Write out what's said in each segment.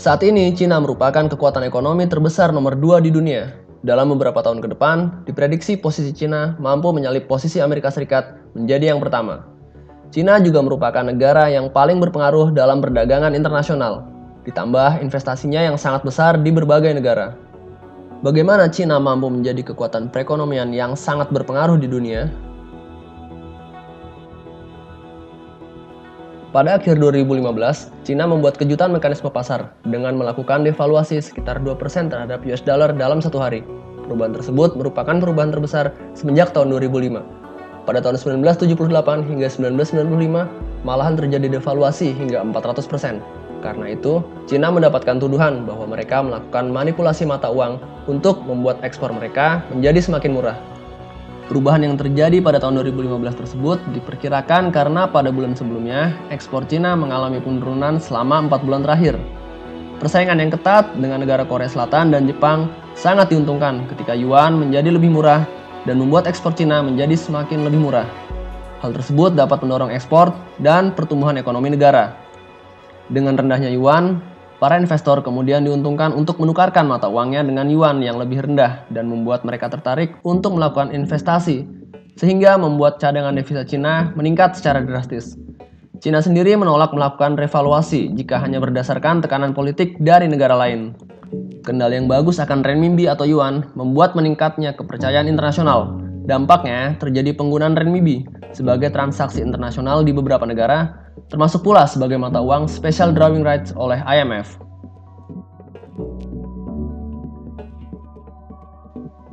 Saat ini, Cina merupakan kekuatan ekonomi terbesar nomor 2 di dunia. Dalam beberapa tahun ke depan, diprediksi posisi Cina mampu menyalip posisi Amerika Serikat menjadi yang pertama. Cina juga merupakan negara yang paling berpengaruh dalam perdagangan internasional, ditambah investasinya yang sangat besar di berbagai negara. Bagaimana Cina mampu menjadi kekuatan perekonomian yang sangat berpengaruh di dunia? Pada akhir 2015, Cina membuat kejutan mekanisme pasar dengan melakukan devaluasi sekitar 2% terhadap US dollar dalam satu hari. Perubahan tersebut merupakan perubahan terbesar semenjak tahun 2005. Pada tahun 1978 hingga 1995, malahan terjadi devaluasi hingga 400%. Karena itu, Cina mendapatkan tuduhan bahwa mereka melakukan manipulasi mata uang untuk membuat ekspor mereka menjadi semakin murah. Perubahan yang terjadi pada tahun 2015 tersebut diperkirakan karena pada bulan sebelumnya, ekspor Cina mengalami penurunan selama 4 bulan terakhir. Persaingan yang ketat dengan negara Korea Selatan dan Jepang sangat diuntungkan ketika yuan menjadi lebih murah dan membuat ekspor Cina menjadi semakin lebih murah. Hal tersebut dapat mendorong ekspor dan pertumbuhan ekonomi negara. Dengan rendahnya yuan, para investor kemudian diuntungkan untuk menukarkan mata uangnya dengan yuan yang lebih rendah dan membuat mereka tertarik untuk melakukan investasi, sehingga membuat cadangan devisa Cina meningkat secara drastis. Cina sendiri menolak melakukan revaluasi jika hanya berdasarkan tekanan politik dari negara lain. Kendali yang bagus akan renminbi atau yuan membuat meningkatnya kepercayaan internasional. Dampaknya terjadi penggunaan renminbi sebagai transaksi internasional di beberapa negara, termasuk pula sebagai mata uang special drawing rights oleh IMF.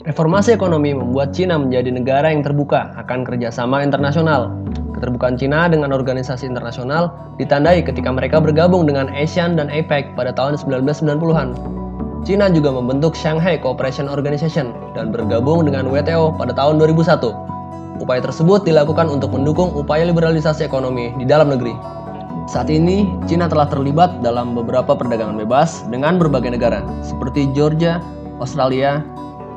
Reformasi ekonomi membuat Cina menjadi negara yang terbuka akan kerjasama internasional. Keterbukaan Cina dengan organisasi internasional ditandai ketika mereka bergabung dengan ASEAN dan APEC pada tahun 1990-an. Cina juga membentuk Shanghai Cooperation Organization dan bergabung dengan WTO pada tahun 2001. Upaya tersebut dilakukan untuk mendukung upaya liberalisasi ekonomi di dalam negeri. Saat ini, Cina telah terlibat dalam beberapa perdagangan bebas dengan berbagai negara, seperti Georgia, Australia,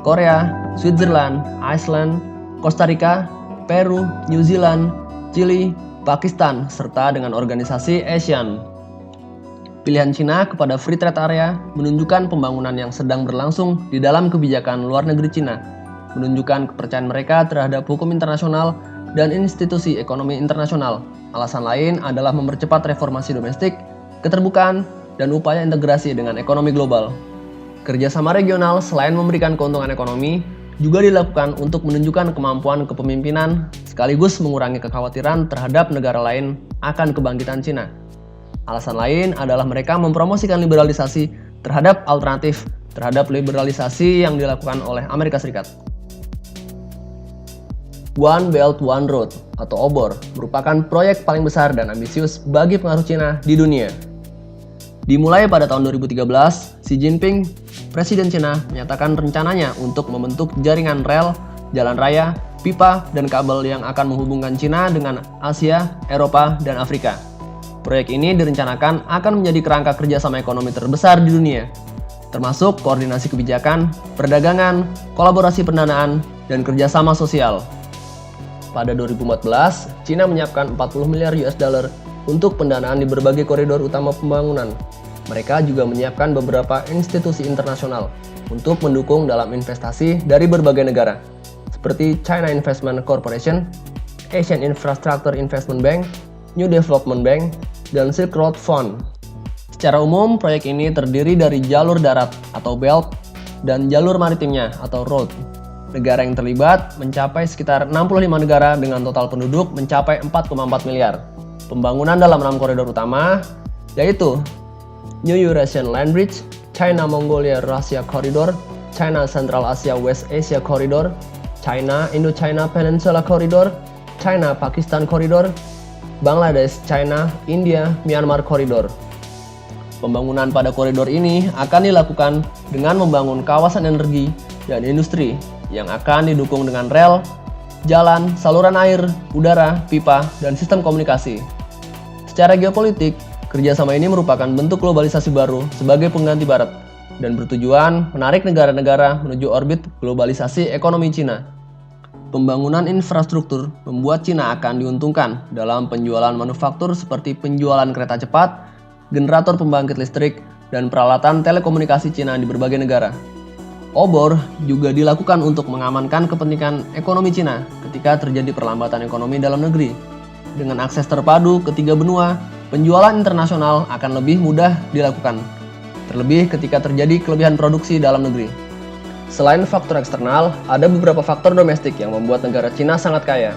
Korea, Switzerland, Iceland, Costa Rica, Peru, New Zealand, Chili, Pakistan, serta dengan organisasi ASEAN. Pilihan Cina kepada Free Trade Area menunjukkan pembangunan yang sedang berlangsung di dalam kebijakan luar negeri Cina, menunjukkan kepercayaan mereka terhadap hukum internasional dan institusi ekonomi internasional. Alasan lain adalah mempercepat reformasi domestik, keterbukaan, dan upaya integrasi dengan ekonomi global. Kerjasama regional selain memberikan keuntungan ekonomi, juga dilakukan untuk menunjukkan kemampuan kepemimpinan sekaligus mengurangi kekhawatiran terhadap negara lain akan kebangkitan Cina. Alasan lain adalah mereka mempromosikan liberalisasi terhadap alternatif terhadap liberalisasi yang dilakukan oleh Amerika Serikat. One Belt One Road atau OBOR merupakan proyek paling besar dan ambisius bagi pengaruh Cina di dunia. Dimulai pada tahun 2013, Xi Jinping, Presiden Cina, menyatakan rencananya untuk membentuk jaringan rel, jalan raya, pipa, dan kabel yang akan menghubungkan Cina dengan Asia, Eropa, dan Afrika. Proyek ini direncanakan akan menjadi kerangka kerjasama ekonomi terbesar di dunia, termasuk koordinasi kebijakan, perdagangan, kolaborasi pendanaan, dan kerjasama sosial. Pada 2014, Cina menyiapkan 40 miliar US dollar untuk pendanaan di berbagai koridor utama pembangunan. Mereka juga menyiapkan beberapa institusi internasional untuk mendukung dalam investasi dari berbagai negara, seperti China Investment Corporation, Asian Infrastructure Investment Bank, New Development Bank, dan Silk Road Fund. Secara umum, proyek ini terdiri dari jalur darat atau belt dan jalur maritimnya atau road. Negara yang terlibat mencapai sekitar 65 negara dengan total penduduk mencapai 4,4 miliar. Pembangunan dalam 6 koridor utama yaitu New Eurasian Land Bridge, China Mongolia Russia Corridor, China Central Asia West Asia Corridor, China Indo-China Peninsula Corridor, China Pakistan Corridor, Bangladesh, China, India, Myanmar Corridor. Pembangunan pada koridor ini akan dilakukan dengan membangun kawasan energi dan industri yang akan didukung dengan rel, jalan, saluran air, udara, pipa, dan sistem komunikasi. Secara geopolitik, kerjasama ini merupakan bentuk globalisasi baru sebagai pengganti Barat dan bertujuan menarik negara-negara menuju orbit globalisasi ekonomi Cina. Pembangunan infrastruktur membuat Cina akan diuntungkan dalam penjualan manufaktur seperti penjualan kereta cepat, generator pembangkit listrik, dan peralatan telekomunikasi Cina di berbagai negara. Obor juga dilakukan untuk mengamankan kepentingan ekonomi Cina ketika terjadi perlambatan ekonomi dalam negeri. Dengan akses terpadu ketiga benua, penjualan internasional akan lebih mudah dilakukan, terlebih ketika terjadi kelebihan produksi dalam negeri. Selain faktor eksternal, ada beberapa faktor domestik yang membuat negara Cina sangat kaya.